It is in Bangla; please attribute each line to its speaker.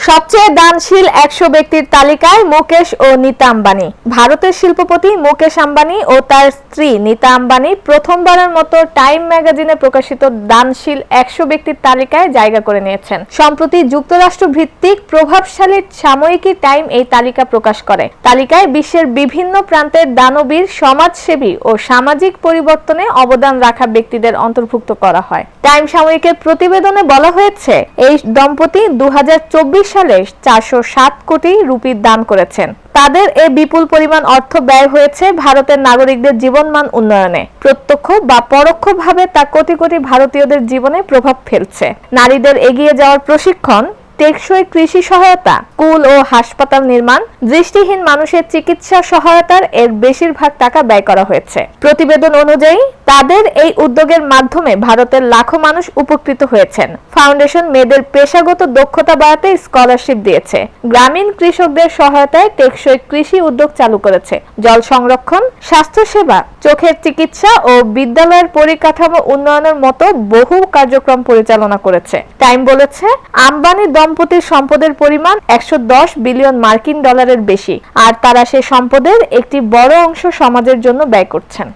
Speaker 1: সবচেয়ে দানশীল ১০০ ব্যক্তির তালিকায় মুকেশ ও নীতা আম্বানি। ভারতের শিল্পপতি মুকেশ আম্বানি ও তার স্ত্রী নীতা আম্বানি প্রথমবারের মতো টাইম ম্যাগাজিনে প্রকাশিত দানশীল ১০০ ব্যক্তির তালিকায় জায়গা করে নিয়েছেন। সম্প্রতি যুক্তরাষ্ট্র ভিত্তিক প্রভাবশালী সাময়িকী টাইম এই তালিকা প্রকাশ করে। তালিকায় বিশ্বের বিভিন্ন প্রান্তের দানবীর, সমাজসেবী ও সামাজিক পরিবর্তনে অবদান রাখা ব্যক্তিদের অন্তর্ভুক্ত করা হয়। টাইম সাময়িকের প্রতিবেদনে বলা হয়েছে, এই দম্পতি ২০২৪ সালে ৪০৭ কোটি রুপি দান করেছেন। তাদের এই বিপুল পরিমাণ অর্থ ব্যয় হয়েছে ভারতের নাগরিকদের জীবনমান উন্নয়নে। প্রত্যক্ষ বা পরোক্ষভাবে তা কোটি কোটি ভারতীয়দের জীবনে প্রভাব ফেলছে। নারীদের এগিয়ে যাওয়ার প্রশিক্ষণ, টেকসই কৃষি সহায়তা, স্কুল ও হাসপাতাল নির্মাণ, দৃষ্টিহীন মানুষের চিকিৎসা সহায়তার এর বেশিরভাগ টাকা ব্যয় করা হয়েছে। প্রতিবেদন অনুযায়ী তাদের এই উদ্যোগের মাধ্যমে ভারতের লাখো মানুষ উপকৃত হয়েছেন। ফাউন্ডেশন মেয়েদের পেশাগত দক্ষতা বাড়াতে স্কলারশিপ দিয়েছে, গ্রামীণ কৃষকদের সহায়তায় টেকসই কৃষি উদ্যোগ চালু করেছে, জল সংরক্ষণ, স্বাস্থ্যসেবা, চোখের চিকিৎসা ও বিদ্যালয়ের পরিকাঠামো উন্নয়নের মতো বহু কার্যক্রম পরিচালনা করেছে। টাইম বলেছে, আম্বানি দম্পতির সম্পদের পরিমাণ ১১০ বিলিয়ন মার্কিন ডলারের বেশি, আর তারা সে সম্পদের একটি বড় অংশ সমাজের জন্য ব্যয় করছেন।